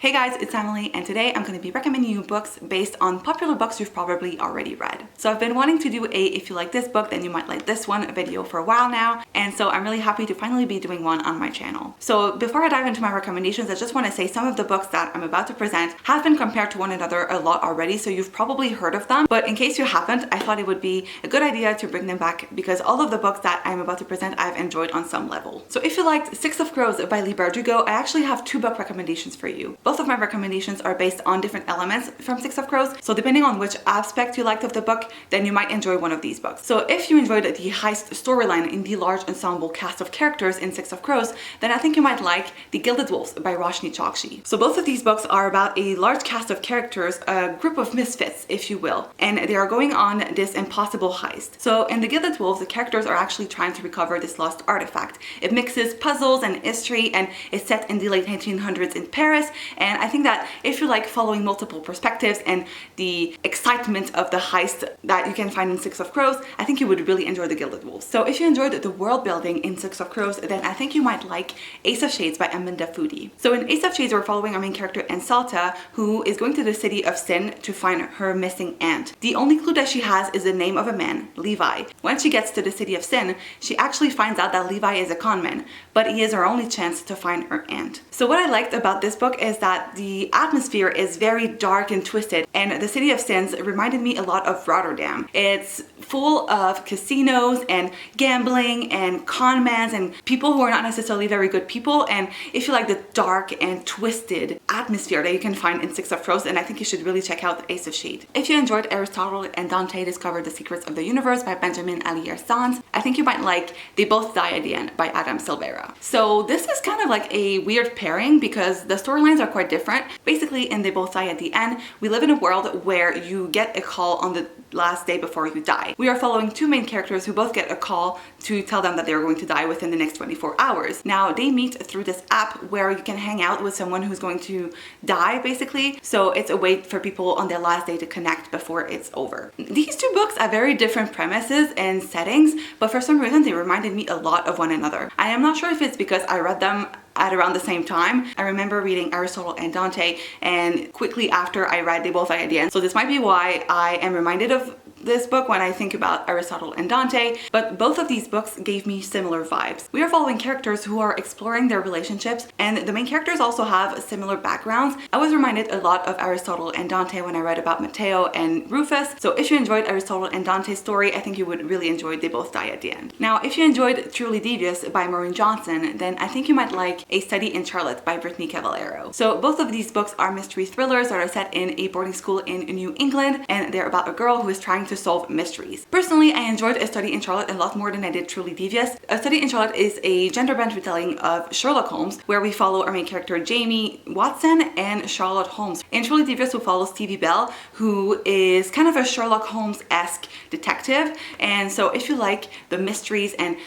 Hey guys, it's Emily, and today I'm going to be recommending you books based on popular books you've probably already read. So I've been wanting to do a if you like this book then you might like this one video for a while now, and so I'm really happy to finally be doing one on my channel. So before I dive into my recommendations, I just want to say some of the books that I'm about to present have been compared to one another a lot already, so you've probably heard of them, but in case you haven't, I thought it would be a good idea to bring them back because all of the books that I'm about to present I've enjoyed on some level. So if you liked Six of Crows by Leigh Bardugo, I actually have two book recommendations for you. Both of my recommendations are based on different elements from Six of Crows, so depending on which aspect you liked of the book, then you might enjoy one of these books. So if you enjoyed the heist storyline in the large ensemble cast of characters in Six of Crows, then I think you might like The Gilded Wolves by Roshni Chokshi. So both of these books are about a large cast of characters, a group of misfits, if you will, and they are going on this impossible heist. So in The Gilded Wolves, the characters are actually trying to recover this lost artifact. It mixes puzzles and history, and is set in the late 1900s in Paris, and I think that if you like following multiple perspectives and the excitement of the heist that you can find in Six of Crows, I think you would really enjoy The Gilded Wolves. So if you enjoyed the world building in Six of Crows, then I think you might like Ace of Shades by Amanda Foody. So in Ace of Shades, we're following our main character Ansalta, who is going to the city of Sin to find her missing aunt. The only clue that she has is the name of a man, Levi. When she gets to the city of Sin, she actually finds out that Levi is a con man, but he is her only chance to find her aunt. So what I liked about this book is that the atmosphere is very dark and twisted, and the city of Sins reminded me a lot of Rotterdam. It's full of casinos and gambling and con mans and people who are not necessarily very good people, and if you like the dark and twisted atmosphere that you can find in Six of Crows, then I think you should really check out Ace of Shades. If you enjoyed Aristotle and Dante Discovered the Secrets of the Universe by Benjamin Allier-Sanz, I think you might like They Both Die at the End by Adam Silvera. So this is kind of like a weird pairing because the storylines are quite different. Basically, in They Both Die at the End, we live in a world where you get a call on the last day before you die. We are following two main characters who both get a call to tell them that they're going to die within the next 24 hours. Now, they meet through this app where you can hang out with someone who's going to die, basically. So it's a way for people on their last day to connect before it's over. These two books have very different premises and settings, but for some reason they reminded me a lot of one another. I am not sure if it's because I read them at around the same time. I remember reading Aristotle and Dante, and quickly after I read They Both Die at the End. So this might be why I am reminded of this book when I think about Aristotle and Dante, but both of these books gave me similar vibes. We are following characters who are exploring their relationships, and the main characters also have similar backgrounds. I was reminded a lot of Aristotle and Dante when I read about Matteo and Rufus, so if you enjoyed Aristotle and Dante's story, I think you would really enjoy They Both Die at the End. Now, if you enjoyed Truly Devious by Maureen Johnson, then I think you might like A Study in Charlotte by Brittany Cavallaro. So both of these books are mystery thrillers that are set in a boarding school in New England, and they're about a girl who is trying to solve mysteries. Personally, I enjoyed A Study in Charlotte a lot more than I did Truly Devious. A Study in Charlotte is a gender-bent retelling of Sherlock Holmes, where we follow our main character Jamie Watson and Charlotte Holmes. In Truly Devious, we follow Stevie Bell, who is kind of a Sherlock Holmes-esque detective, and so if you like the mysteries and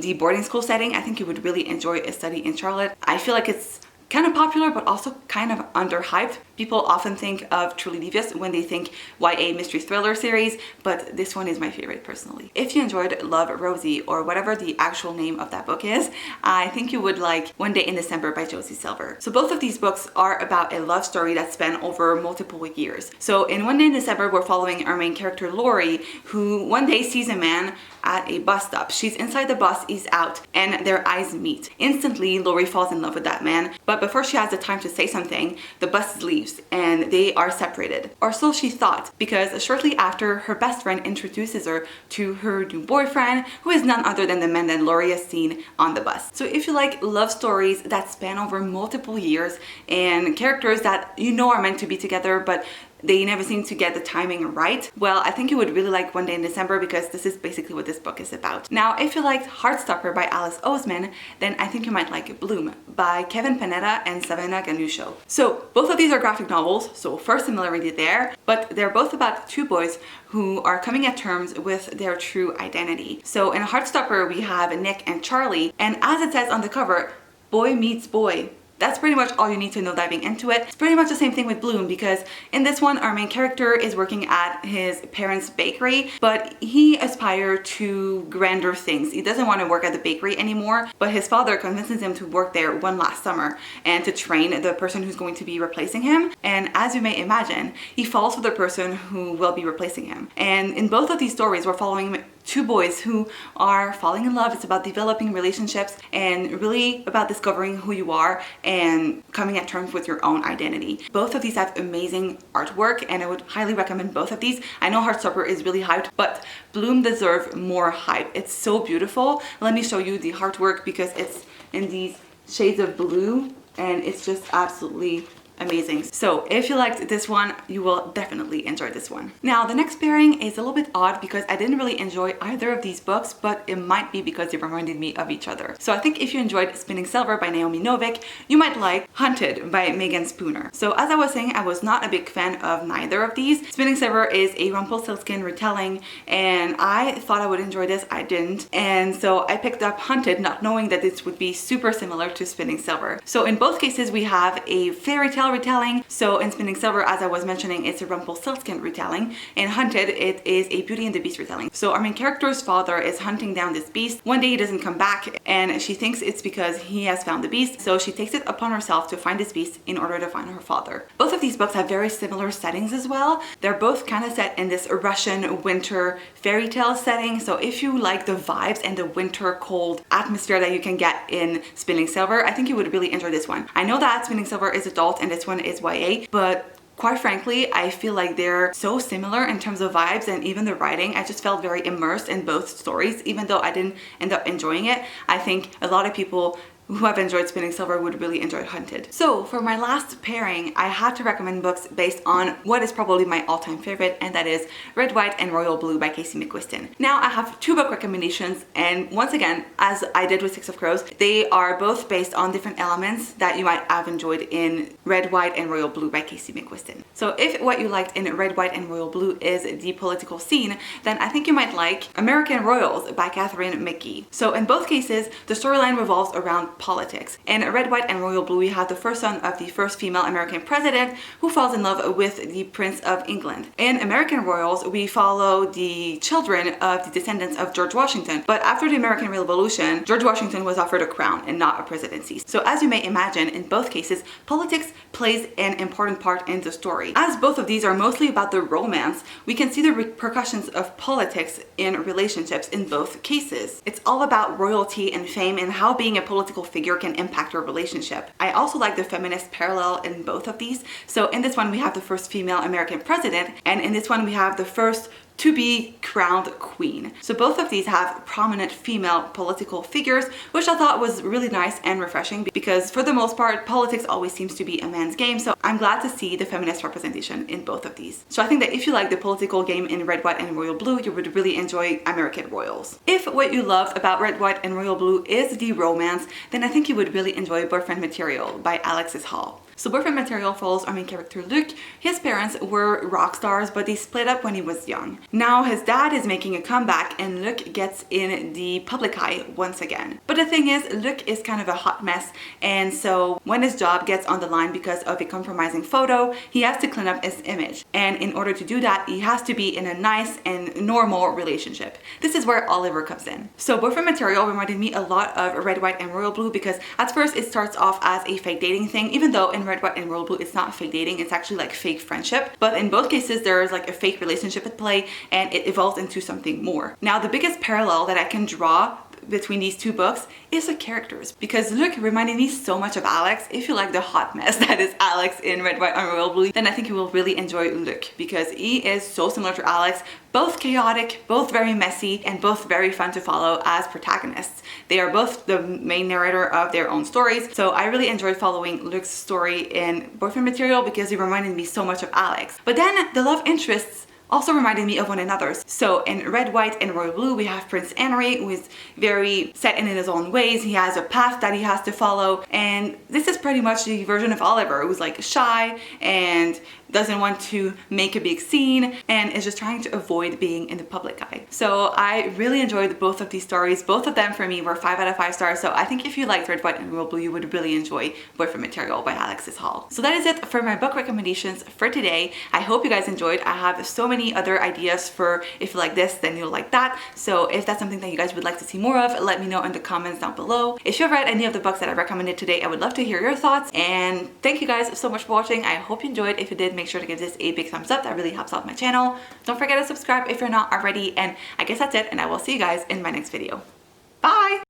the boarding school setting, I think you would really enjoy A Study in Charlotte. I feel like it's kind of popular but also kind of underhyped. People often think of Truly Devious when they think YA mystery thriller series, but this one is my favorite personally. If you enjoyed Love, Rosie, or whatever the actual name of that book is, I think you would like One Day in December by Josie Silver. So both of these books are about a love story that spans over multiple years. So in One Day in December, we're following our main character Lori, who one day sees a man at a bus stop. She's inside the bus, he's out, and their eyes meet. Instantly, Lori falls in love with that man, but before she has the time to say something, the bus leaves and they are separated. Or so she thought, because shortly after, her best friend introduces her to her new boyfriend, who is none other than the man that Lori has seen on the bus. So if you like love stories that span over multiple years and characters that you know are meant to be together, but they never seem to get the timing right, well, I think you would really like One Day in December because this is basically what this book is about. Now, if you liked Heartstopper by Alice Oseman, then I think you might like Bloom by Kevin Panetta and Savannah Ganusho. So both of these are graphic novels, so first similarity there, but they're both about two boys who are coming at terms with their true identity. So in Heartstopper, we have Nick and Charlie, and as it says on the cover, boy meets boy. that's pretty much all you need to know diving into it. It's pretty much the same thing with Bloom, because in this one, our main character is working at his parents' bakery, but he aspires to grander things. He doesn't want to work at the bakery anymore, but his father convinces him to work there one last summer and to train the person who's going to be replacing him. And as you may imagine, he falls for the person who will be replacing him. And in both of these stories, we're following two boys who are falling in love. It's about developing relationships and really about discovering who you are and coming at terms with your own identity. Both of these have amazing artwork, and I would highly recommend both of these. I know Heartstopper is really hyped, but Bloom deserves more hype. It's so beautiful. Let me show you the artwork because it's in these shades of blue and it's just absolutely amazing. So if you liked this one, you will definitely enjoy this one. Now, the next pairing is a little bit odd because I didn't really enjoy either of these books, but it might be because they reminded me of each other. So I think if you enjoyed Spinning Silver by Naomi Novik, you might like Hunted by Megan Spooner. So as I was saying, I was not a big fan of neither of these. Spinning Silver is a Rumpelstiltskin retelling, and I thought I would enjoy this. I didn't. And so I picked up Hunted, not knowing that this would be super similar to Spinning Silver. So in both cases, we have a fairy tale retelling. So in Spinning Silver, as I was mentioning, it's a Rumpelstiltskin retelling. In Hunted, it is a Beauty and the Beast retelling. So our main character's father is hunting down this beast. One day he doesn't come back, and she thinks it's because he has found the beast. So she takes it upon herself to find this beast in order to find her father. Both of these books have very similar settings as well. They're both kind of set in this Russian winter fairy tale setting. So if you like the vibes and the winter cold atmosphere that you can get in Spinning Silver, I think you would really enjoy this one. I know that Spinning Silver is adult and this one is YA, but quite frankly, I feel like they're so similar in terms of vibes and even the writing. I just felt very immersed in both stories, even though I didn't end up enjoying it. I think a lot of people who have enjoyed Spinning Silver would really enjoy Hunted. So for my last pairing, I had to recommend books based on what is probably my all-time favorite, and that is Red, White, and Royal Blue by Casey McQuiston. Now I have two book recommendations, and once again, as I did with Six of Crows, they are both based on different elements that you might have enjoyed in Red, White, and Royal Blue by Casey McQuiston. So if what you liked in Red, White, and Royal Blue is the political scene, then I think you might like American Royals by Catherine McGee. So in both cases, the storyline revolves around politics. In Red, White, and Royal Blue, we have the first son of the first female American president who falls in love with the Prince of England. In American Royals, we follow the children of the descendants of George Washington. But after the American Revolution, George Washington was offered a crown and not a presidency. So as you may imagine, in both cases, politics plays an important part in the story. As both of these are mostly about the romance, we can see the repercussions of politics in relationships in both cases. It's all about royalty and fame and how being a political figure can impact your relationship. I also like the feminist parallel in both of these. So in this one, we have the first female American president, and in this one, we have the first to be crowned queen. So both of these have prominent female political figures, which I thought was really nice and refreshing because for the most part, politics always seems to be a man's game. So I'm glad to see the feminist representation in both of these. So I think that if you like the political game in Red, White, and Royal Blue, you would really enjoy American Royals. If what you love about Red, White, and Royal Blue is the romance, then I think you would really enjoy Boyfriend Material by Alexis Hall. So Boyfriend Material follows our main character Luc. His parents were rock stars, but they split up when he was young. Now his dad is making a comeback and Luc gets in the public eye once again. But the thing is, Luc is kind of a hot mess, and so when his job gets on the line because of a compromising photo, he has to clean up his image. And in order to do that, he has to be in a nice and normal relationship. This is where Oliver comes in. So Boyfriend Material reminded me a lot of Red, White, and Royal Blue because at first it starts off as a fake dating thing, even though in Red, White, and Royal Blue it's not fake dating, it's actually like fake friendship. But in both cases there's like a fake relationship at play and it evolves into something more. Now the biggest parallel that I can draw between these two books is the characters, because Luc reminded me so much of Alex. If you like the hot mess that is Alex in Red, White, and Royal Blue, then I think you will really enjoy Luc because he is so similar to Alex, both chaotic, both very messy, and both very fun to follow as protagonists. They are both the main narrator of their own stories, so I really enjoyed following Luc's story in Boyfriend Material because he reminded me so much of Alex. But then the love interests also reminded me of one another. So in Red, White, and Royal Blue, we have Prince Henry, who is very set in his own ways. He has a path that he has to follow, and this is pretty much the version of Oliver, who's like shy and doesn't want to make a big scene and is just trying to avoid being in the public eye. So I really enjoyed both of these stories. Both of them for me were 5 out of 5 stars. So I think if you liked Red, White, and Royal Blue, you would really enjoy Boyfriend Material by Alexis Hall. So that is it for my book recommendations for today. I hope you guys enjoyed. I have so many other ideas for if you like this, then you'll like that. So if that's something that you guys would like to see more of, let me know in the comments down below. If you've read any of the books that I recommended today, I would love to hear your thoughts. And thank you guys so much for watching. I hope you enjoyed. If you did, make sure to give this a big thumbs up. That really helps out my channel. Don't forget to subscribe if you're not already. And I guess that's it, and I will see you guys in my next video.